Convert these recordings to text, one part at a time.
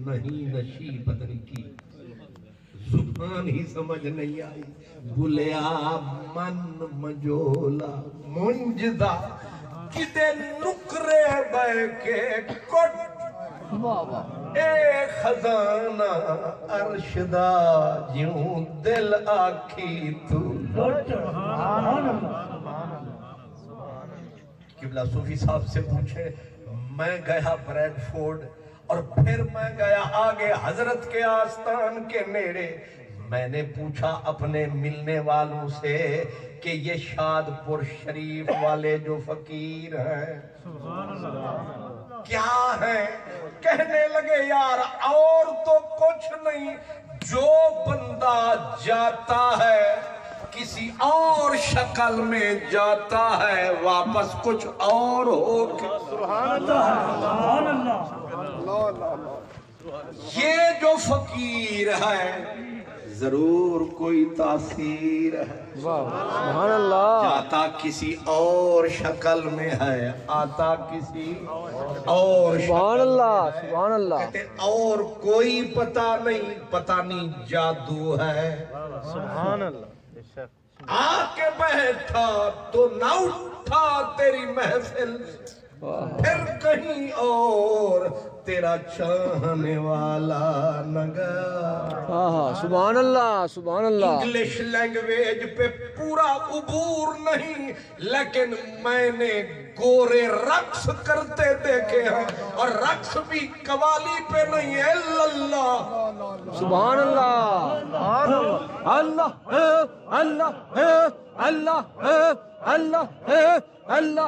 نہیں نشی بدن کی زبان ہی سمجھ نہیں آئی بھولیا من مجولا منجدہ کدے نکرے بے کے کٹ اے خزانہ ارشدہ جیوں دل آکھی تو قبلہ صوفی صاحب سے پوچھے میں گیا بریڈ فورڈ اور پھر میں گیا آگے حضرت کے آستان کے نیڑے میں نے پوچھا اپنے ملنے والوں سے کہ یہ شادپور شریف والے جو فقیر ہیں کیا ہیں کہنے لگے یار اور تو کچھ نہیں جو بندہ جاتا ہے کسی اور شکل میں جاتا ہے واپس کچھ اور ہو کے سبحان اللہ یہ جو فقیر ہے ضرور کوئی تاثیر ہے سبحان اللہ جاتا کسی اور شکل میں ہے آتا کسی اور سبحان اللہ سبحان اللہ کہتے اور کوئی پتہ نہیں جادو ہے سبحان اللہ آ کے بیٹھا تو نہ اٹھا تیری محفل پھر کہیں اور تیرا چاہنے والا نہ گیا سبحان اللہ سبحان اللہ انگلش لینگویج پہ پورا عبور نہیں لیکن میں نے گورے رقص کرتے دیکھے ہیں اور رقص بھی قوالی پہ نہیں ہے اللہ سبحان اللہ اللہ اللہ اللہ اللہ اللہ اللہ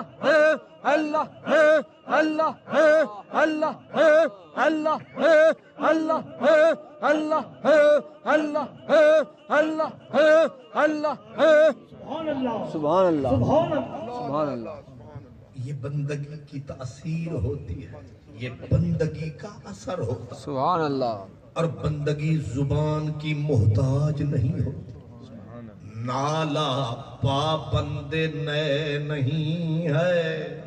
اللہ اللہ اللہ اللہ اللہ اللہ اللہ سبحان اللہ سبحان اللہ یہ بندگی کی تاثیر ہوتی ہے یہ بندگی کا اثر ہوتا ہے سبحان اللہ اور بندگی زبان کی محتاج نہیں ہوتی نالا پابند نئے نہیں ہے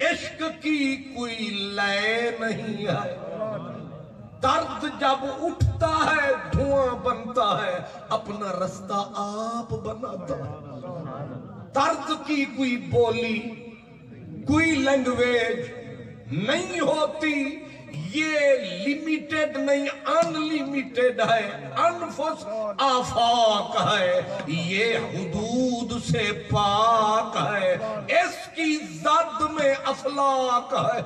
عشق کی کوئی لے نہیں ہے درد جب اٹھتا ہے دھواں بنتا ہے اپنا رستہ آپ بناتا ہے درد کی کوئی بولی کوئی لینگویج نہیں ہوتی یہ لیمیٹڈ نہیں ان لیمیٹڈ ہے انفس آفاق ہے یہ حدود سے پاک ہے اس کی زد میں افلاق ہے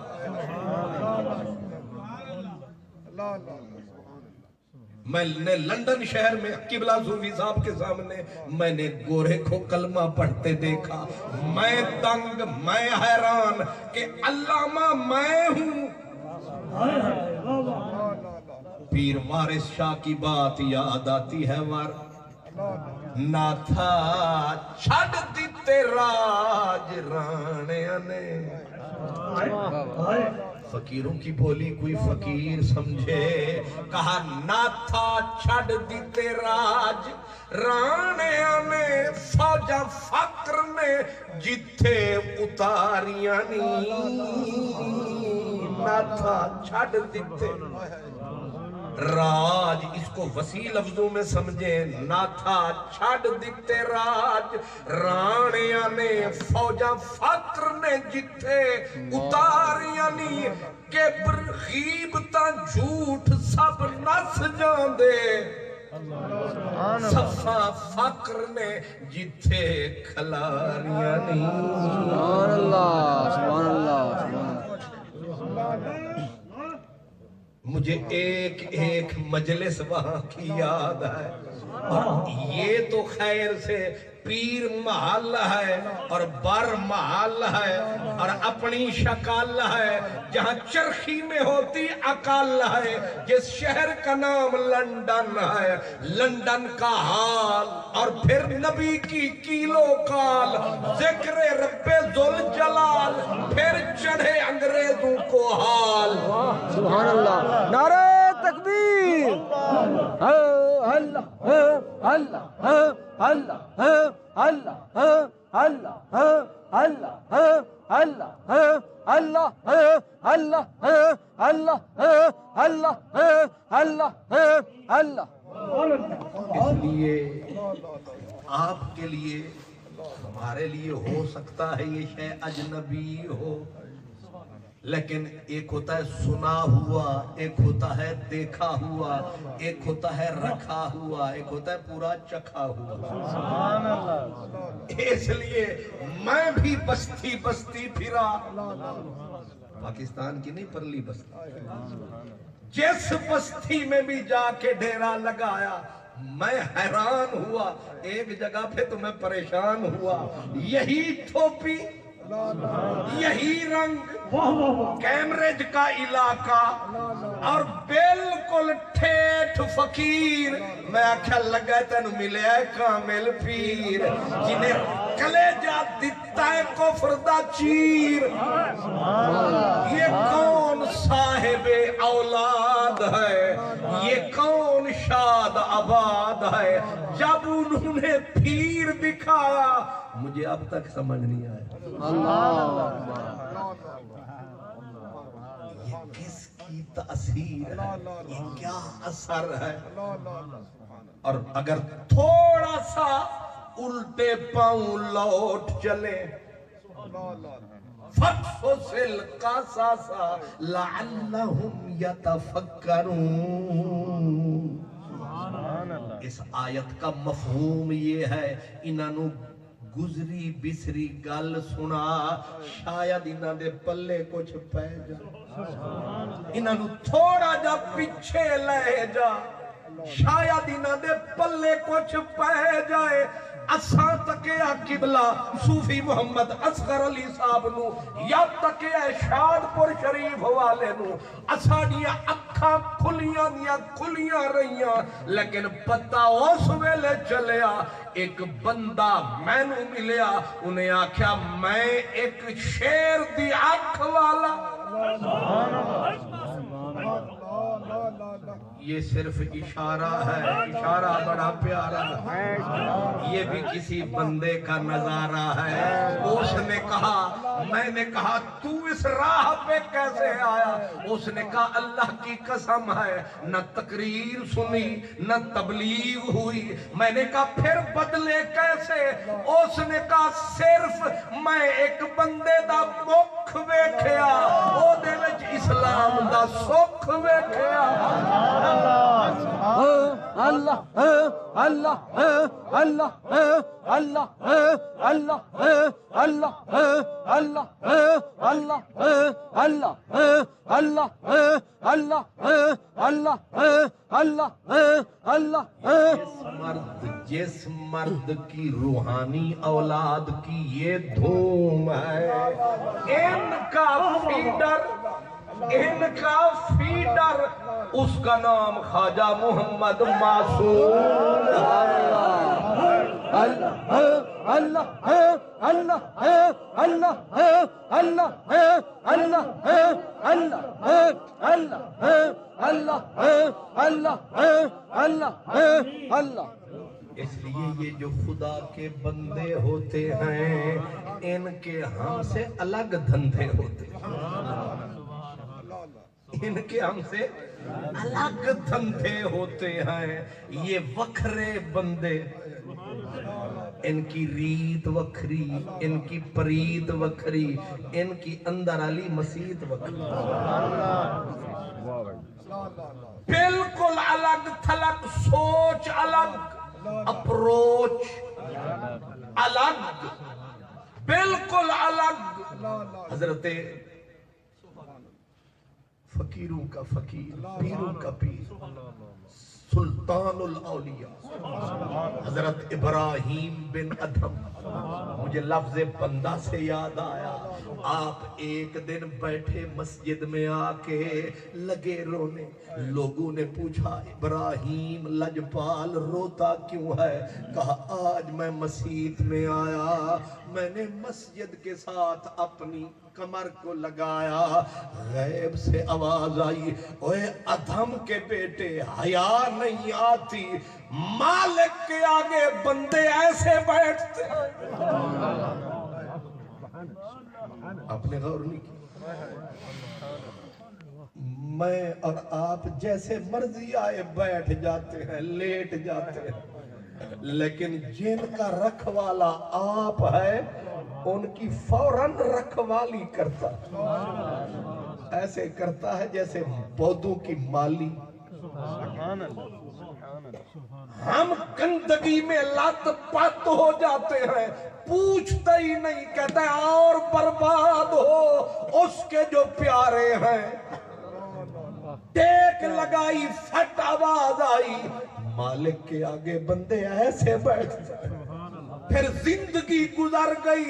میں نے لندن شہر میں قبلہ صوفی صاحب کے سامنے میں نے گورے کو کلمہ پڑھتے دیکھا میں دنگ میں حیران کہ علامہ میں ہوں پیر وارث شاہ کی بات یاد آتی ہے نہ تھا چھڑ دیتے راج رانیاں نے فقیروں کی بولی کوئی فقیر سمجھے کہا نہ تھا چھڑ دیتے راج رانیاں نے فوجا فقر نے جتھے اتاریاں نہ تھا چھڑ دیتے راج اس کو وسیع لفظوں میں سمجھے نہ تھا چھڑ دیتے راج رانیاں نے فوجا فقر نے جتھے اتاریاں نی کبر غیبتاں جھوٹ سب نس جاندے صفا فقر نے جتھے کھلاریاں نی سبحان اللہ سبحان اللہ مجھے ایک ایک مجلس وہاں کی یاد ہے اور یہ تو خیر سے پیر محل ہے اور بر محل ہے اور اپنی شکل ہے جہاں چرخی میں ہوتی عقل ہے جس شہر کا نام لندن ہے لندن کا حال اور پھر نبی کی کیلو کال ذکر رب ذوالجلال پھر چڑھے انگریزوں کو حال سبحان اللہ نعرہ تکبیر اللہ اللہ اللہ اللہ اللہ اللہ اللہ اللہ اللہ اللہ اللہ اللہ اللہ اس لیے آپ کے لیے ہمارے لیے ہو سکتا ہے یہ شے اجنبی ہو، لیکن ایک ہوتا ہے سنا ہوا، ایک ہوتا ہے دیکھا ہوا، ایک ہوتا ہے رکھا ہوا، ایک ہوتا ہے پورا چکھا ہوا۔ اس لیے میں بھی بستی بستی پھرا، پاکستان کی نہیں پرلی بستی، جس بستی میں بھی جا کے ڈیرا لگایا میں حیران ہوا، ایک جگہ پہ تو میں پریشان ہوا، یہی ٹوپی، یہی رنگ، کیمبرج کا علاقہ اور بالکل ٹھیٹھ فقیر، میں آکھا لگا تینو ملے ہے کامل پیر جنہیں کلیجہ دیتا ہے کفر دا چیر۔ یہ کون صاحب اولاد ہے، یہ کون شاد آباد ہے، جب انہوں نے پیر دکھایا مجھے اب تک سمجھ نہیں آیا یہ کس کی تاثیر ہے، یہ کیا اثر ہے۔ اور اگر تھوڑا سا الٹے پاؤں لوٹ چلے فَتْفُسِلْ قَصَصَ لَعَلَّهُمْ يَتَفَكَّرُونَ۔ اس آیت کا مفہوم یہ ہے انہوں گزری بسری گل سنا شاید انہوں دے پلے کچھ پہ جا، انہوں تھوڑا جا پیچھے لے جا شاید انہوں دے پلے کچھ پہ جائے۔ اساں تکیا قبلہ صوفی محمد اصغر علی صاحب نو یا تکیا شاد پور شریف والے نو، اساں دیا اکھاں کھلیاں رہیاں، لیکن پتہ اس ویلے چلیا ایک بندہ میں نو ملیا، انہیں آکھیا میں ایک شیر دی اکھ والا۔ یہ صرف اشارہ ہے، اشارہ بڑا پیارا ہے، یہ بھی کسی بندے کا نظارہ ہے۔ اس نے کہا، میں نے کہا تو اس راہ پہ کیسے آیا؟ اس نے کہا اللہ کی قسم ہے نہ تقریر سنی نہ تبلیغ ہوئی۔ میں نے کہا پھر بدلے کیسے؟ اس نے کہا صرف میں ایک بندے دا مکھ ویکھیا، او دے وچ اسلام دا سکھ ویکھیا۔ اللہ اللہ اللہ اللہ اللہ اللہ اللہ اللہ اللہ اللہ اللہ اللہ اللہ اللہ۔ جس مرد کی روحانی اولاد کی یہ دھوم ہے، ان کا فیڈر اس کا نام خواجہ محمد معصوم۔ اللہ اللہ اللہ اللہ اللہ اللہ اللہ اللہ اللہ اللہ اللہ۔ اس لیے یہ جو خدا کے بندے ہوتے ہیں ان کے ہم سے الگ دھندے ہوتے ہیں، ان کے ہم سے الگ دھندے ہوتے ہیں۔ یہ وکھرے بندے، ان کی ریت وکھری، ان کی پریت وکھری، ان کی اندر علی مسیت وکھری، بالکل الگ تھلگ، سوچ الگ، اپروچ الگ، بالکل الگ۔ حضرت فقیروں کا فقیر، پیروں کا پیر، سلطان الاولیاء حضرت ابراہیم بن ادھم، مجھے لفظ بندہ سے یاد آیا۔ آپ ایک دن بیٹھے مسجد میں آ کے لگے رونے، لوگوں نے پوچھا ابراہیم لجپال روتا کیوں ہے؟ کہا آج میں مسجد میں آیا، میں نے مسجد کے ساتھ اپنی کمر کو لگایا، غیب سے آواز آئی، اوے ادھم کے بیٹے حیا نہیں آتی، مالک کے آگے بندے ایسے بیٹھتے ہیں۔ آپ نے غور نہیں کی؟ میں اور آپ جیسے مرضی آئے بیٹھ جاتے ہیں، لیٹ جاتے ہیں، لیکن جن کا رکھوالا آپ ہے ان کی فوراً رکھوالی کرتا، ایسے کرتا ہے جیسے پودوں کی مالی۔ ہم گندگی میں لت پت ہو جاتے ہیں، پوچھتے ہی نہیں، کہتے ہیں اور برباد ہو اس کے جو پیارے ہیں۔ ٹیک لگائی، پھٹ آواز آئی، مالک کے آگے بندے ایسے بیٹھتے ہیں۔ پھر زندگی گزر گئی،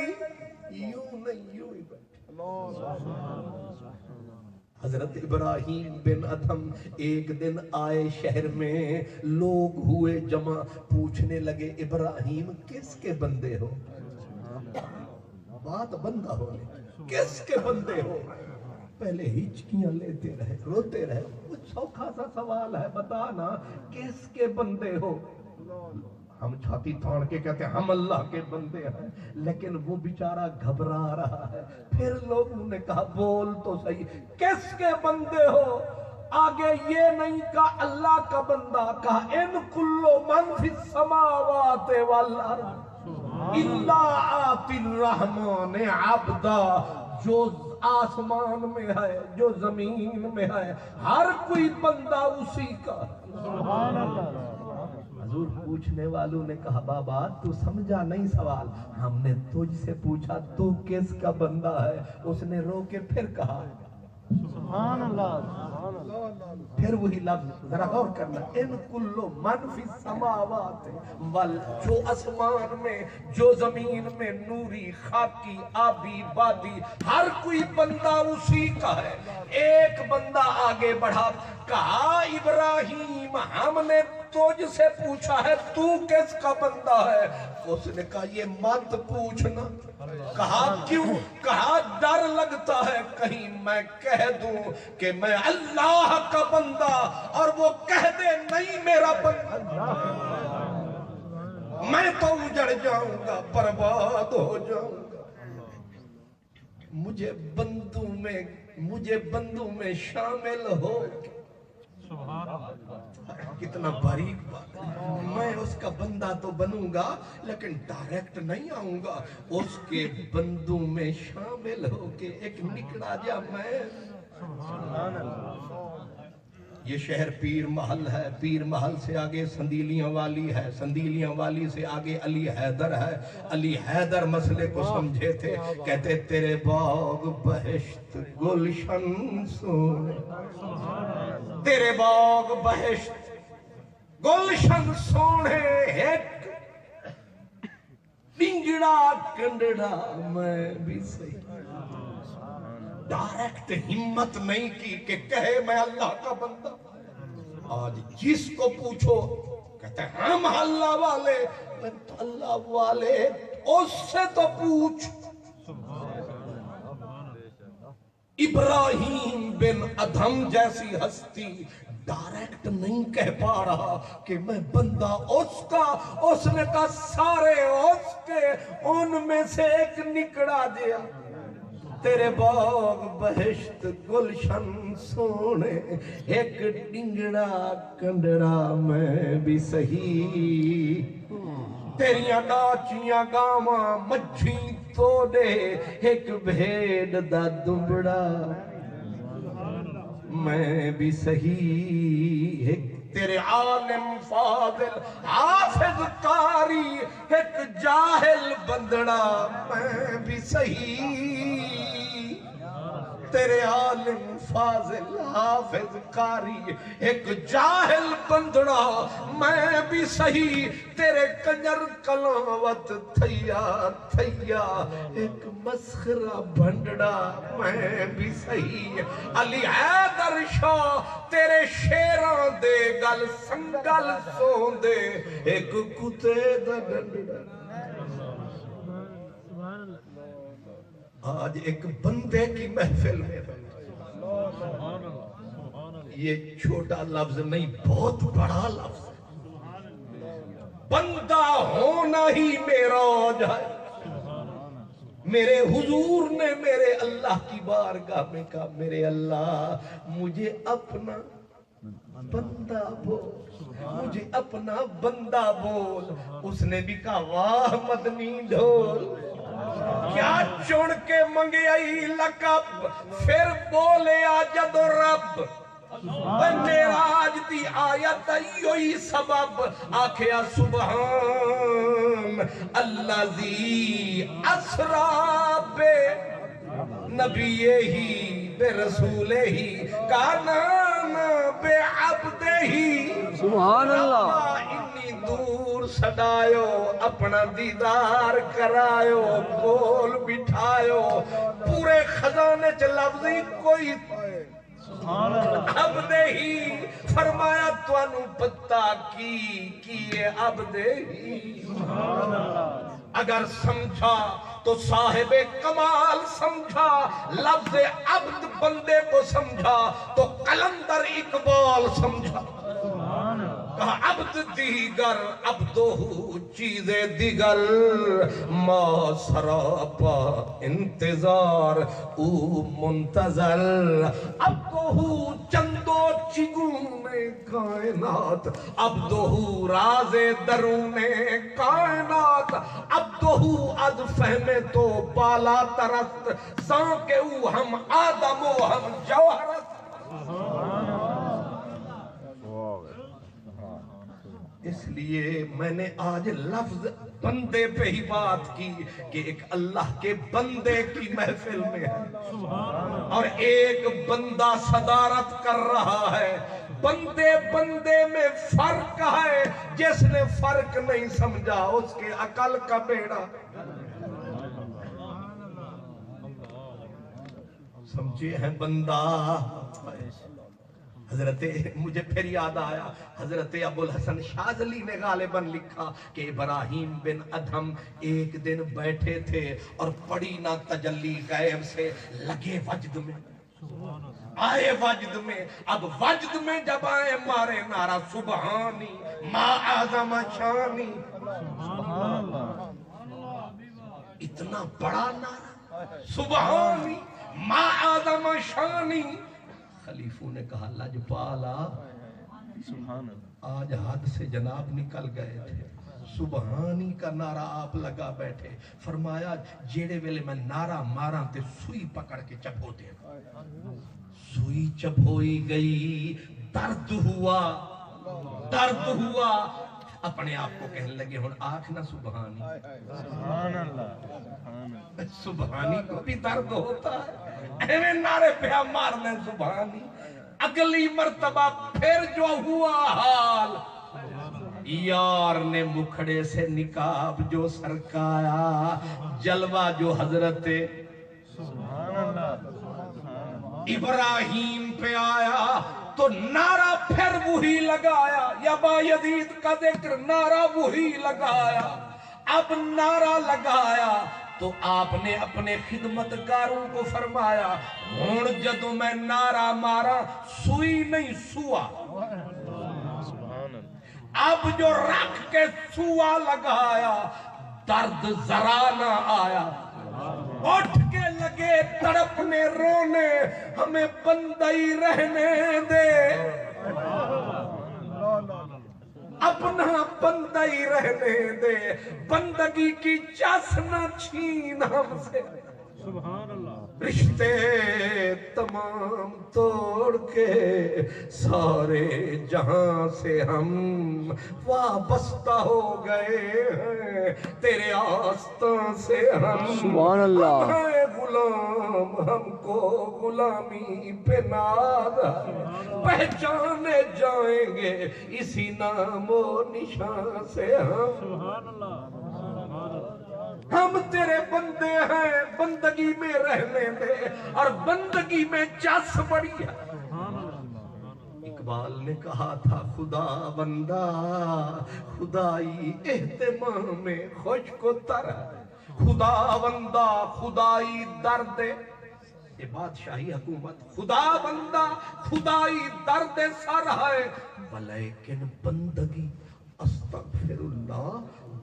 یوں نہیں یوں ہی بیٹھے۔ حضرت ابراہیم بن ادھم ایک دن آئے شہر میں، لوگ ہوئے جمع، پوچھنے لگے ابراہیم کس کے بندے ہو؟ بات بندہ ہونے، کس کے بندے ہو؟ پہلے ہچکیاں لیتے رہے، روتے رہے، کچھ سوکھا سا سوال ہے، بتانا کس کے بندے ہو؟ ہم چھاتی تھاڑ کے کہتے ہیں ہم اللہ کے بندے ہیں، لیکن وہ بیچارہ گھبرا رہا ہے۔ پھر لوگوں نے کہا بول تو صحیح، کس کے بندے ہو؟ آگے یہ نہیں کہا اللہ کا بندہ، کہا ان کلو من فی السماوات والارض الا آتی الرحمن عبدا، جو آسمان میں ہے جو زمین میں ہے ہر کوئی بندہ اسی کا۔ سبحان اللہ۔ حضور پوچھنے والوں نے کہا بابا تو سمجھا نہیں سوال، ہم نے تجھ سے پوچھا تو کس کا بندہ ہے؟ اس نے رو کے پھر کہا سبحان اللہ۔ پھر وہی لفظ ذرا غور کرنا، ان کلو من فی السماوات جو آسمان میں جو زمین میں، نوری خاکی آبی بادی، ہر کوئی بندہ اسی کا ہے۔ ایک بندہ آگے بڑھا، کہا ابراہیم ہم نے تجھ سے پوچھا ہے تو کس کا بندہ ہے؟ اس نے کہا یہ مت پوچھنا۔ کہا کیوں؟ کہا ڈر لگتا ہے کہیں میں کہہ دوں کہ میں اللہ کا بندہ اور وہ کہہ دے نہیں میرا بندہ، میں تو اجڑ جاؤں گا، برباد ہو جاؤں گا۔ مجھے بندوں میں شامل ہو۔ کتنا باریک بات ہے، میں اس کا بندہ تو بنوں گا لیکن ڈائریکٹ نہیں آؤں گا، اس کے بندوں میں شامل ہو کے ایک نکلا جا میں۔ یہ شہر پیر محل ہے، پیر محل سے آگے سندیلیاں والی ہے، سندیلیاں والی سے آگے علی حیدر ہے۔ علی حیدر مسئلے کو سمجھے تھے، کہتے تیرے باغ بہشت گلشن سونے، تیرے باغ بہشت گلشن سونے، ایک ڈنگڑا کنڈڑا میں بھی صحیح۔ ڈائریکٹ ہمت نہیں کی کہ کہے میں اللہ کا بندہ۔ آج جس کو پوچھو کہتے ہیں ہم اللہ والے، میں تو اللہ والے، اس سے تو پوچھ۔ ابراہیم بن ادھم جیسی ہستی ڈائریکٹ نہیں کہہ پا رہا کہ میں بندہ اس کا، اس نے کہا سارے اس کے، ان میں سے ایک نکڑا دیا، تیرے باغ بہشت گلشن سونے، ایک ڈنگڑا کنڈڑا میں بھی صحیح، تیریاں ناچیاں گاواں مجھی توڑے، ایک بھیڑ دا دمبڑا میں بھی صحیح، ایک تیرے عالم فاضل حافظ قاری، ایک جاہل بندڑا میں بھی صحیح، تیرے عالم فاضل حافظ قاری، ایک جاہل بندڑا میں بھی صحیح، تیرے کنجر کلاوت تھیا تھیا، ایک مسخرہ بھنڈڑا میں بھی صحیح، علی حیدر شاہ تیرے شیران دے گل سنگل سون دے، ایک کتے دا ڈنڈڑا۔ آج ایک بندے کی محفل میں یہ چھوٹا لفظ نہیں بہت بڑا لفظ ہے، بندہ ہونا ہی معراج ہے۔ میرے حضور نے میرے اللہ کی بارگاہ میں کہا میرے اللہ مجھے اپنا بندہ بول، مجھے اپنا بندہ بول۔ اس نے بھی کہا واہ مدنی ڈھول، کیا چن کے منگے آئی لقب، پھر بولے آجد رب، معراج دی آیت یہی سبب، آکھیا سبحان الذی اسریٰ بے نبی ہی بے رسول ہی کانان بے عبد ہی، سبحان اللہ۔ انی دور سڈایو اپنا دیدار کرایو، کول بٹھایو، پورے خزانے چ لفظی کوئی عبد ہی، فرمایا توانو پتہ کی عبد ہی۔ اگر سمجھا تو صاحب کمال سمجھا، لفظ عبد بندے کو سمجھا تو قلندر اقبال سمجھا۔ کہا عبد دیگر عبدہو چیز دیگر، ما سراپا انتظار او منتظر، عبدہو چندو چگون کائنات، عبدہو راز درون کائنات، عبدہو از فہم تو بالا ترست، سانکہ او ہم آدم و ہم جوہرست۔ اس لیے میں نے آج لفظ بندے پہ ہی بات کی کہ ایک اللہ کے بندے کی محفل میں ہے اور ایک بندہ صدارت کر رہا ہے۔ بندے بندے میں فرق ہے، جس نے فرق نہیں سمجھا اس کے عقل کا بیڑا۔ سمجھے ہیں بندہ؟ حضرت مجھے پھر یاد آیا حضرت ابو الحسن شاذلی نے غالباً لکھا کہ ابراہیم بن ادھم ایک دن بیٹھے تھے اور پڑی نہ تجلی غیب سے، لگے وجد میں، آئے وجد میں۔ اب وجد میں جب آئے مارے نعرہ سبحانی ما اعظم شانی، اتنا بڑا نعرہ سبحانی ما اعظم شانی۔ خلیفوں نے کہا لجپالا آج حد سے جناب نکل گئے تھے، سبحانی کا نعرہ آپ لگا بیٹھے۔ فرمایا جیڑے ویلے میں نعرہ ماراں تے سوئی پکڑ کے چبھو دے، سوئی چبھوئی گئی، درد ہوا، درد ہوا۔ اپنے آپ کو کہنے لگے ہن آنکھ نہ سبحانی، سبحانی کو بھی درد ہوتا ہے، ایویں نعرے پہ مارنے سبحانی۔ اگلی مرتبہ پھر جو ہوا حال، یار نے مکھڑے سے نقاب جو سرکایا، جلوہ جو حضرت ابراہیم پہ آیا تو نعرہ پھر وہی لگایا، یا با یزید کا ذکر نعرہ وہی لگایا۔ اب نعرہ لگایا تو آپ نے اپنے خدمتگاروں کو فرمایا ہون جدوں میں نعرہ مارا سوئی نہیں سوا، اب جو رکھ کے سوا لگایا درد ذرا نہ آیا، اٹھ کے لگے تڑپنے رونے، ہمیں بندئی رہنے دے، اپنا بندئی رہنے دے، بندگی کی چس نہ چھین ہم سے، رشتے تمام توڑ کے سارے جہاں سے ہم وابستہ ہو گئے ہیں، تیرے آستان سے ہم سبحان اللہ، ہیں غلام، ہم کو غلامی پہ ناز ہے، پہچانے جائیں گے اسی نام و نشان سے ہم تیرے بندے ہیں، بندگی میں رہنے دے، اور بندگی میں چس بڑی ہے۔ اقبال نے کہا تھا خدا بندہ خدائی اہتمام میں خوش کو تر ہے، خدا بندہ خدائی درد یہ بادشاہی حکومت خدا بندہ خدائی درد سر ہے ولیکن بندگی استغفر اللہ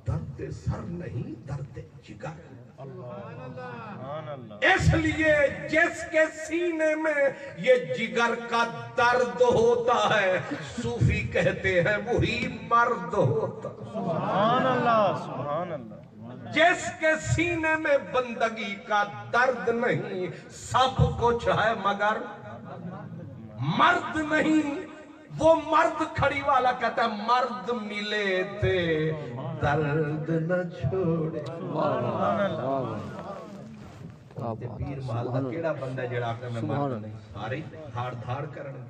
درد سر نہیں درد جگر اس لیے جس کے سینے میں یہ جگر کا درد ہوتا ہے صوفی کہتے ہیں وہی مرد ہوتا سبحان اللہ سبحان اللہ جس کے سینے میں بندگی کا درد نہیں سب کچھ ہے مگر مرد نہیں وہ مرد کھڑی والا کہتا ہے مرد ملے تھے درد نہ چھوڑے پیر مالا کیڑا بندہ جڑا کہ میں مرد نہیں ساری دھاڑ دھاڑ کرنے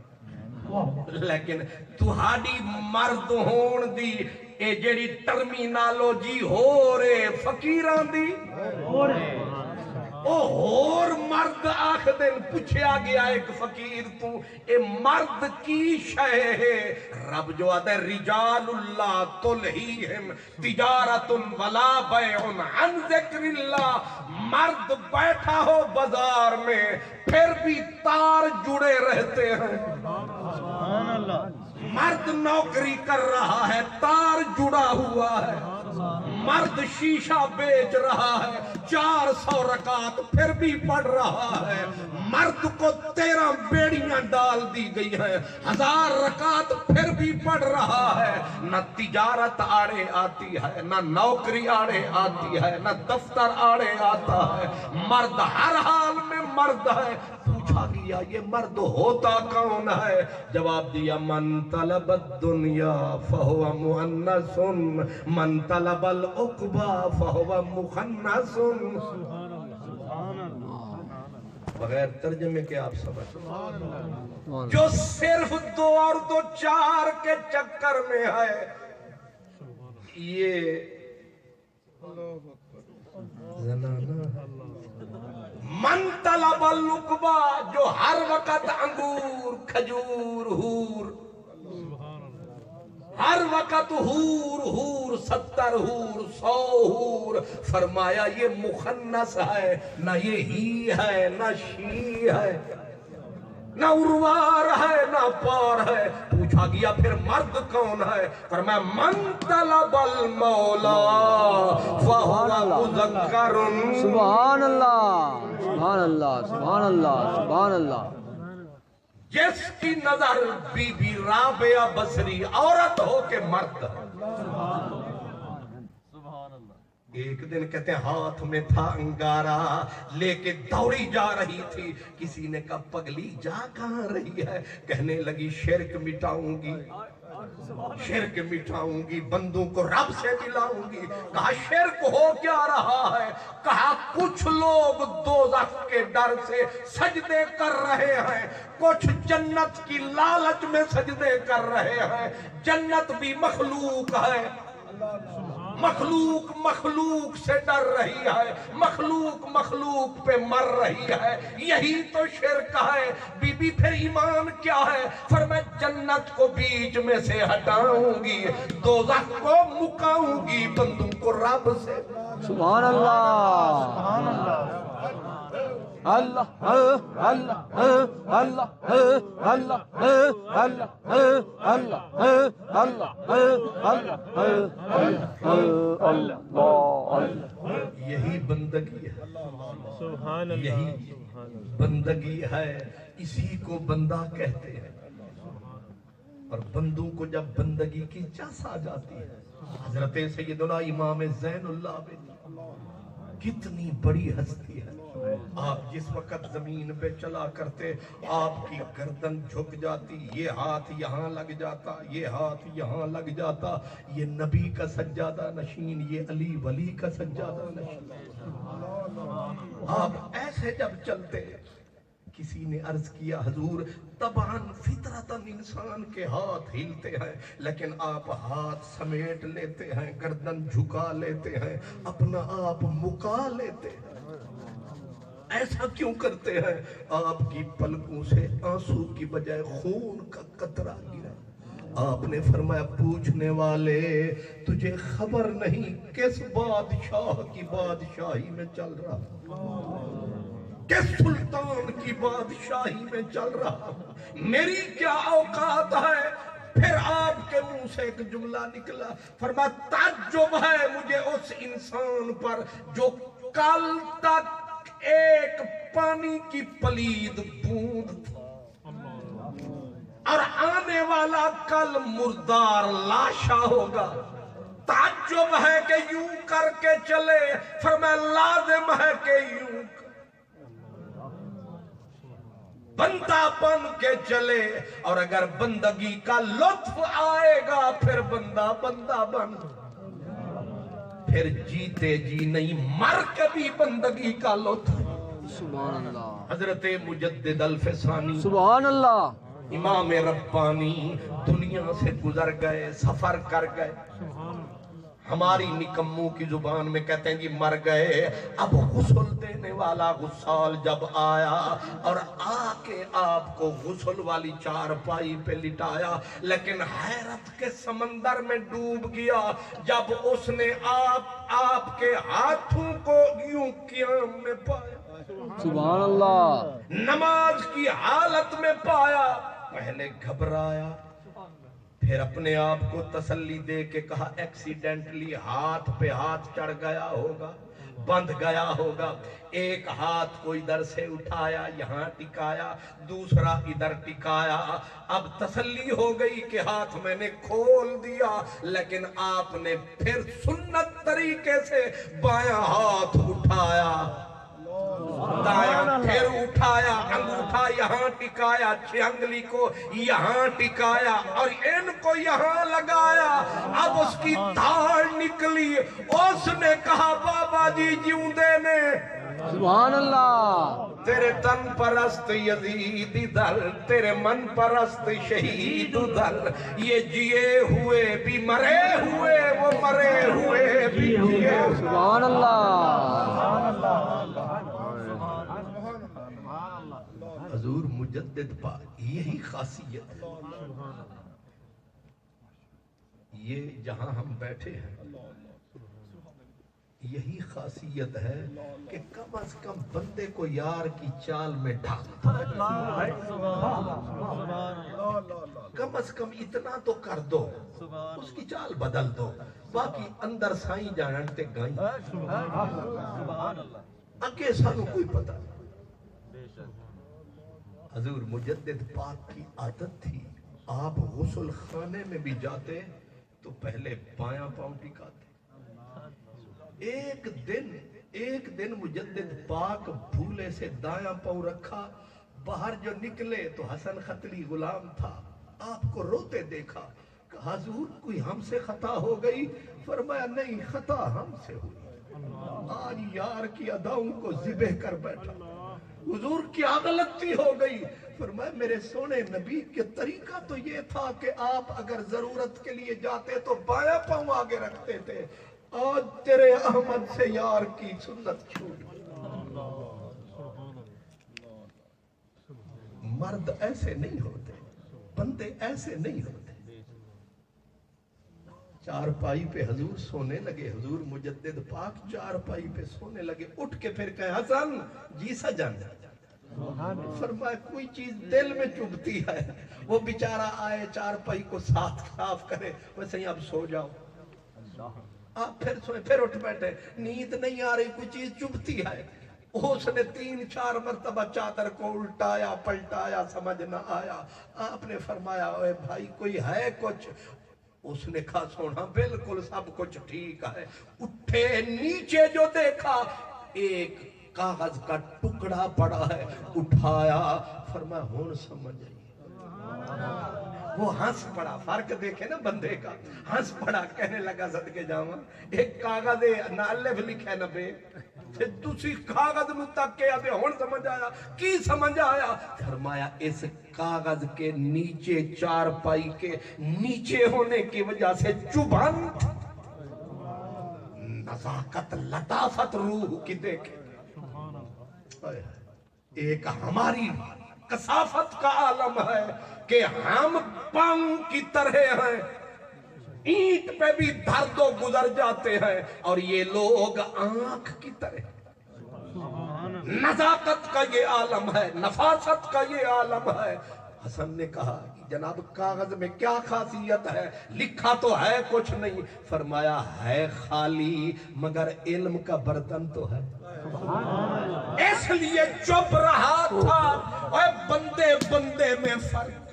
لیکن تہاڈی مرد ہون دی اے جڑی ٹرمینالوجی ہو رے فقیران دی او ہور مرد آخ دن پوچھیا گیا ایک فقیر تو اے مرد کی شے ہے رب جو آدھے رجال اللہ تلہیہم تجارت ولا بیع عن ذکر اللہ مرد بیٹھا ہو بازار میں پھر بھی تار جڑے رہتے ہیں سبحان اللہ مرد نوکری کر رہا ہے تار جڑا ہوا ہے مرد شیشہ بیچ رہا ہے 400 رکعت پھر بھی پڑھ رہا ہے مرد کو 13 بیڑیاں ڈال دی گئی ہیں 1000 رکعت پھر بھی پڑھ رہا ہے نہ تجارت آڑے آتی ہے نہ نوکری آڑے آتی ہے نہ دفتر آڑے آتا ہے مرد ہر حال میں مرد ہے پوچھا گیا یہ مرد ہوتا کون ہے جواب دیا من طلب الدنیا فہو مؤنث من طلب العقبہ فہو مخنث بغیر ترجمے کے آپ سمجھ جو صرف 2 اور 2 4 کے چکر میں ہے یہ زنانہ من طلب العقبہ جو ہر وقت انگور کھجور ہور ہر وقت ہور 70 ہور 100 ہور فرمایا یہ مخنث ہے نہ یہ ہی ہے نہ شی ہے نہ اروار ہے نہ پار ہے پوچھا گیا پھر مرد کون ہے فرمایا من طلب المولا فہو مذکر سبحان اللہ سبحان اللہ سبحان اللہ سبحان اللہ جس کی نظر بی بی رابعہ بصری عورت ہو کے مرد ایک دن کہتے ہیں ہاتھ میں تھا انگارہ لے کے دوڑی جا رہی تھی کسی نے کہا پگلی جا کہاں رہی ہے کہنے لگی شرک مٹاؤں گی بندوں کو رب سے ملاؤں گی کہا شرک ہو کیا رہا ہے کہا کچھ لوگ دوزخ کے ڈر سے سجدے کر رہے ہیں کچھ جنت کی لالچ میں سجدے کر رہے ہیں جنت بھی مخلوق ہے مخلوق سے ڈر رہی ہے مخلوق پہ مر رہی ہے یہی تو شرک ہے بی بی پھر ایمان کیا ہے فرمایا جنت کو بیچ میں سے ہٹاؤں گی دوزخ کو مکاؤں گی بندوں کو رب سے سبحان اللہ اللہ اللہ اللہ اللہ اللہ یہی بندگی ہے یہی بندگی ہے اسی کو بندہ کہتے ہیں اور بندوں کو جب بندگی کی چاس آ جاتی ہے حضرت سیدنا امام زین العابدین کتنی بڑی ہستی ہے آپ جس وقت زمین پہ چلا کرتے آپ کی گردن جھک جاتی یہ ہاتھ یہاں لگ جاتا یہ ہاتھ یہاں لگ جاتا یہ نبی کا سجادہ نشین یہ علی ولی کا سجادہ نشین آپ ایسے جب چلتے کسی نے عرض کیا حضور طبعاً فطرتاً انسان کے ہاتھ ہلتے ہیں لیکن آپ ہاتھ سمیٹ لیتے ہیں گردن جھکا لیتے ہیں اپنا آپ مکا لیتے ہیں ایسا کیوں کرتے ہیں آپ کی پلکوں سے آنسو کی بجائے خون کا قطرہ گرا آپ نے فرمایا پوچھنے والے تجھے خبر نہیں کس بادشاہ کی بادشاہی میں چل رہا کس سلطان کی بادشاہی میں چل رہا میری کیا اوقات ہے پھر آپ کے منہ سے ایک جملہ نکلا فرمایا تعجب ہے مجھے اس انسان پر جو کل تک ایک پانی کی پلید بوند اور آنے والا کل مردار لاشا ہوگا تعجب ہے کہ یوں کر کے چلے فرمایا لازم ہے کہ یوں بندہ بن کے چلے اور اگر بندگی کا لطف آئے گا پھر بندہ بن پھر جیتے جی نہیں مر کے بھی بندگی کا لطف سبحان اللہ حضرت مجدد الفسانی سبحان اللہ امام ربانی دنیا سے گزر گئے سفر کر گئے ہماری نکموں کی زبان میں کہتے ہیں جی مر گئے اب غسل دینے والا غسال جب آیا اور آ کے آپ کو غسل والی چارپائی پہ لٹایا لیکن حیرت کے سمندر میں ڈوب گیا جب اس نے آپ کے ہاتھوں کو یوں قیام میں پایا سبحان اللہ نماز کی حالت میں پایا پہلے گھبرایا پھر اپنے آپ کو تسلی دے کے کہا ایکسیڈنٹلی ہاتھ پہ ہاتھ چڑھ گیا ہوگا بندھ گیا ہوگا ایک ہاتھ کو ادھر سے اٹھایا یہاں ٹکایا دوسرا ادھر ٹکایا اب تسلی ہو گئی کہ ہاتھ میں نے کھول دیا لیکن آپ نے پھر سنت طریقے سے بایاں ہاتھ اٹھایا دایاں پھر اٹھایا انگوٹھا یہاں ٹکایا چھ انگلی کو یہاں ٹکایا اور ان کو یہاں لگایا اب اس کی دھاڑ نکلی اس نے کہا بابا جی جیوندے نے سبحان اللہ تیرے تن پرست یزید ادھر تیرے من پرست شہید ادھر یہ جیے ہوئے بھی مرے ہوئے وہ مرے ہوئے بھی جیے سبحان اللہ حضور مجدد پاک یہی خاصیت ہے یہ جہاں ہم بیٹھے ہیں یہی خاصیت ہے کہ کم از کم بندے کو یار کی چال میں ڈھالتا ہے کم از کم اتنا تو کر دو اس کی چال بدل دو باقی اندر سائیں جانتے گائیں اگے سانو کوئی پتہ نہیں حضور مجدد پاک کی عادت تھی آپ غسل خانے میں بھی جاتے تو پہلے بایاں پاؤں ٹکاتے ایک دن مجدد پاک بھولے سے دایاں پاؤں رکھا باہر جو نکلے تو حسن ختلی غلام تھا آپ کو روتے دیکھا کہ حضور کوئی ہم سے خطا ہو گئی فرمایا نہیں خطا ہم سے ہوئی آج یار کی اداؤں کو ذبح کر بیٹھا حضور کیا غلطی ہو گئی فرمایا میرے سونے نبی کے طریقہ تو یہ تھا کہ آپ اگر ضرورت کے لیے جاتے تو بایاں پاؤں آگے رکھتے تھے آج تیرے احمد سے یار کی سنت چھوٹ مرد ایسے نہیں ہوتے بندے ایسے نہیں ہوتے چارپائی پہ حضور سونے لگے حضور مجدد پاک چارپائی پہ سونے لگے اٹھ کے پھر کہے حسن جی سجن فرمایا کوئی چیز دل میں چبھتی ہے وہ بیچارہ آئے چارپائی کو صاف کرے ویسے ہی اب سو جاؤ آپ پھر سوئے پھر اٹھ بیٹھے نیند نہیں آ رہی کوئی چیز چبھتی ہے اس نے 3-4 مرتبہ چادر کو الٹایا پلٹایا سمجھ نہ آیا آپ نے فرمایا اے بھائی کوئی ہے کچھ اس نے کہا سونا بالکل سب کچھ ٹھیک ہے اٹھے نیچے جو دیکھا ایک کاغذ کا ٹکڑا پڑا ہے اٹھایا فرمایا ہون سمجھ آئی وہ ہنس پڑا فرق دیکھے نا بندے کا ہنس پڑا کہنے لگا صدقے جاواں ایک کاغذ نہ الف لکھے نہ بے پھر دوسری کاغذ نو تک کے آدھے ہون سمجھ آیا کی سمجھ آیا فرمایا اس کاغذ کے نیچے چارپائی کے نیچے ہونے کی وجہ سے چبھن نزاکت لطافت روح کی دیکھے ایک ہماری کثافت کا عالم ہے کہ ہم پاؤں کی طرح ہیں، اینٹ پہ بھی دھر دو گزر جاتے ہیں، اور یہ لوگ آنکھ کی طرح۔ نزاکت کا یہ عالم ہے، نفاست کا یہ عالم ہے۔ حسن نے کہا جناب کاغذ میں کیا خاصیت ہے، لکھا تو ہے کچھ نہیں، فرمایا ہے خالی مگر علم کا برتن تو ہے، اس لیے چپ رہا تھا۔ اور بندے بندے میں فرق،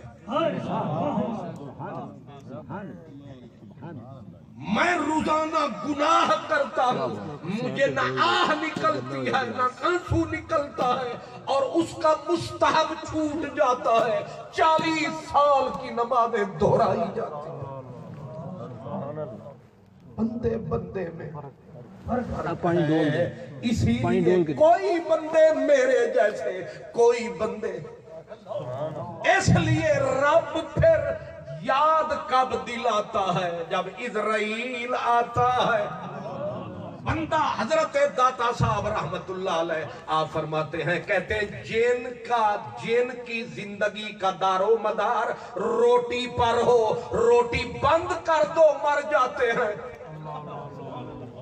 میں روزانہ گناہ کرتا ہوں، مجھے نہ آہ نکلتی ہے نہ آنسو نکلتا ہے، اور اس کا مستحب چھوٹ جاتا ہے، 40 سال کی نمازیں دہرائی جاتی ہیں۔ بندے بندے میں فرق ہے، اسی لیے کوئی بندے میرے جیسے، کوئی بندے، اس لیے رب پھر یاد کب دلاتا ہے؟ جب عزرائیل آتا ہے۔ بندہ حضرت داتا صاحب رحمت اللہ علیہ آپ فرماتے ہیں، کہتے ہیں جن کی زندگی کا دار و مدار روٹی پر ہو، روٹی بند کر دو مر جاتے ہیں۔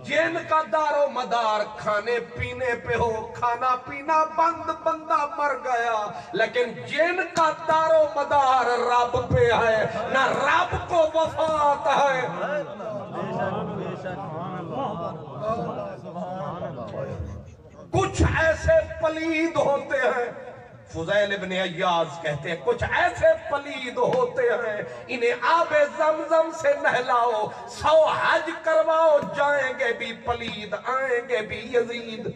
جن کا دار و مدار کھانے پینے پہ ہو، کھانا پینا بند، بندہ مر گیا۔ لیکن جن کا دار و مدار رب پہ ہے، نہ رب کو وفات ہے۔ کچھ ایسے پلید ہوتے ہیں، فضیل ابن عیاض کہتے ہیں کچھ ایسے پلید ہوتے ہیں، انہیں آب زمزم سے نہلاؤ، 100 حج کرواؤ، جائیں گے بھی پلید آئیں گے بھی یزید۔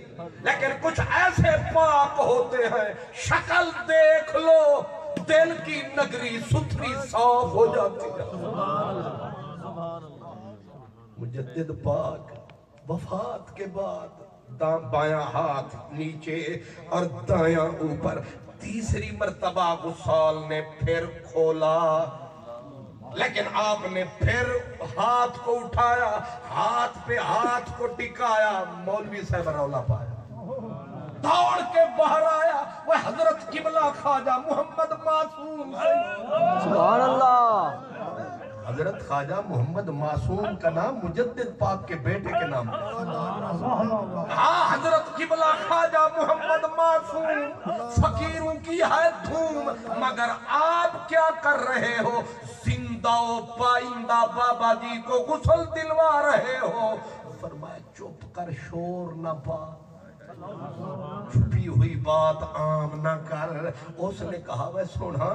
لیکن کچھ ایسے پاک ہوتے ہیں، شکل دیکھ لو دل کی نگری ستھری صاف ہو جاتی ہے۔ مجدد پاک وفات کے بعد بایاں ہاتھ نیچے اور دایاں اوپر، تیسری مرتبہ غسال نے پھر کھولا، لیکن آپ نے پھر ہاتھ کو اٹھایا، ہاتھ پہ ہاتھ کو ٹکایا، مولوی صاحب رولا پایا، دوڑ کے باہر آیا، وہ حضرت قبلہ خواجہ محمد معصوم سے۔ سبحان اللہ۔ حضرت خواجہ محمد معصوم کا نام مجدد پاک کے بیٹے کے نام ہے۔ ہاں حضرت قبلہ خواجہ محمد معصوم، فقیروں کی ہے دھوم، مگر آپ کیا کر رہے ہو؟ زندہ و پائندہ بابا جی کو غسل دلوا رہے ہو۔ فرمایا چپ کر، شور نہ پا، چھپی ہوئی بات عام نہ کر۔ اس نے کہا وہ سونا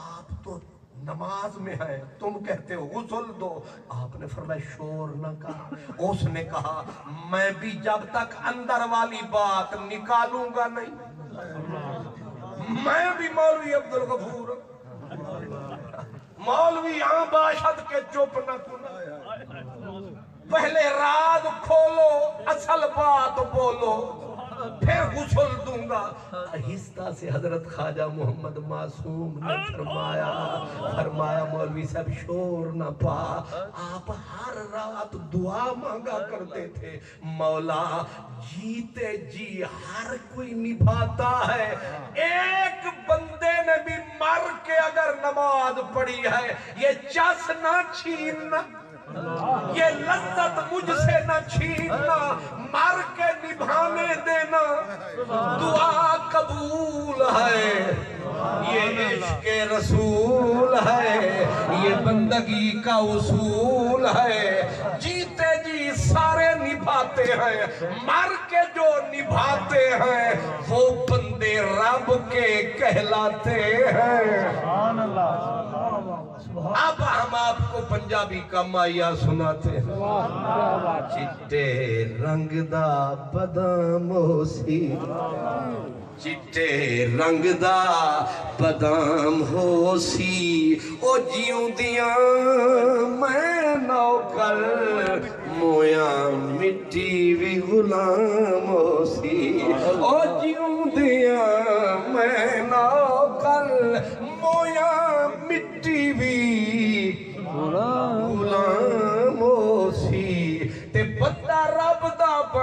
آپ تو نماز میں ہے، تم کہتے ہو غسل دو۔ آپ نے فرمایا شور نہ کر۔ اس نے کہا میں بھی جب تک اندر والی بات نکالوں گا نہیں، میں بھی مولوی عبدالغفور، مولوی یہاں باشد کے چپ نہ کنا، پہلے راز کھولو، اصل بات بولو، پھر غسل دوں گا۔ آہستہ سے حضرت خواجہ محمد معصوم نے فرمایا مولوی صاحب شور نہ پا، آپ ہر رات دعا مانگا کرتے تھے، مولا جیتے جی ہر کوئی نبھاتا ہے، ایک بندے نے بھی مر کے اگر نماز پڑھی ہے، یہ چس نہ چھیننا، یہ لذت مجھ سے نہ چھیننا، مر کے نبھانے دینا، دعا قبول ہے، یہ عشق رسول ہے، یہ بندگی کا اصول ہے۔ جیتے جی سارے نبھاتے ہیں، مر کے جو نبھاتے ہیں وہ بندے رب کے کہلاتے ہیں۔ سبحان اللہ۔ اب ہم آپ کو پنجابی کا مائیا سناتے ہیں۔ چٹے رنگ دا بادام سی، چٹے رنگ دا بادام ہو سی، او جیوں دیاں میں نوکر، مویا مٹی بھی غلام ہو سی، او جیوں دیاں میں نوکر، مویا مٹی بھی غلام ہو سی۔ تے بندہ رب دا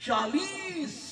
40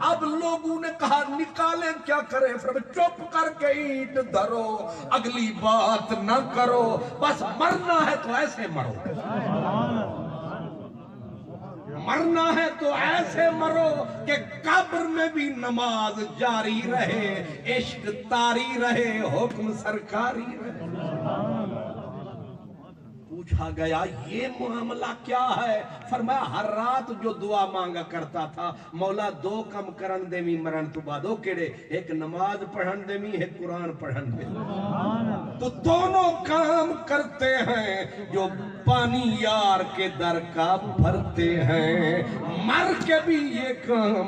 اب لوگوں نے کہا نکالیں کیا کریں؟ فرمایا چپ کر کے اینٹ دھرو، اگلی بات نہ کرو، بس مرنا ہے تو ایسے مرو، مرنا ہے تو ایسے مرو کہ قبر میں بھی نماز جاری رہے، عشق طاری رہے، حکم سرکاری رہے۔ پوچھا گیا یہ معاملہ کیا ہے؟ فرمایا ہر رات جو دعا مانگا کرتا تھا، مولا دو کم کرن دے می مرن تو بعد او کیڑے، ایک نماز پڑھن دے می، ایک قرآن پڑھن دے می، تو دونوں کام کرتے ہیں جو پانی یار کے در کا بھرتے ہیں، مر کے بھی یہ کام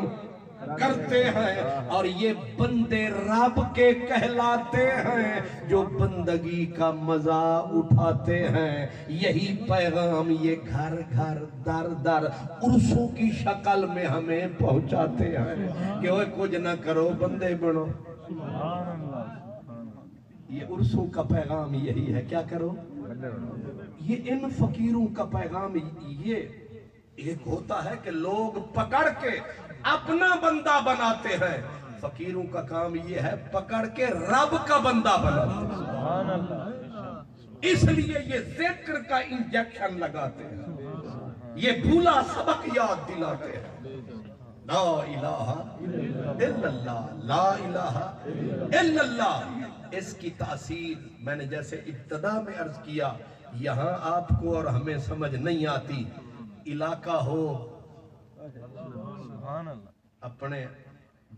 کرتے ہیں، اور یہ بندے رب کے کہلاتے ہیں جو بندگی کا مزہ اٹھاتے ہیں۔ یہی پیغام یہ گھر گھر در در عرسوں کی شکل میں ہمیں پہنچاتے ہیں کہ وہ کچھ نہ کرو بندے بنو۔ یہ عرسوں کا پیغام یہی ہے، کیا کرو؟ یہ ان فقیروں کا پیغام یہ ایک ہوتا ہے کہ لوگ پکڑ کے اپنا بندہ بناتے ہیں، فقیروں کا کام یہ ہے پکڑ کے رب کا بندہ بناتے ہیں، اس لیے یہ ذکر کا انجیکشن لگاتے ہیں، یہ بھولا سبق یاد دلاتے ہیں، لا الہ الا اللہ، لا الہ الا اللہ۔ اس کی تاثیر میں نے جیسے ابتدا میں عرض کیا، یہاں آپ کو اور ہمیں سمجھ نہیں آتی، علاقہ ہو اپنے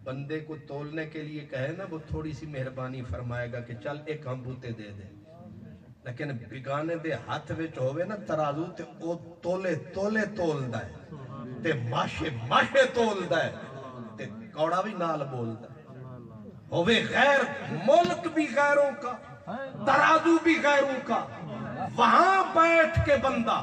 بندے کو تولنے کے لیے کہے نا، وہ تھوڑی سی مہربانی فرمائے گا کہ چل ایک ہم بوتے دے دے، لیکن بگانے دے ہاتھ وچ ہوئے نا ترازو تے او تولے تولے تول دا ہے تے ماشے ماشے تول دا ہے تے کوڑا بھی نال بول دا ہے، ہوئے غیر ملک بھی غیروں کا، ترازو بھی غیروں کا، وہاں بیٹھ کے بندہ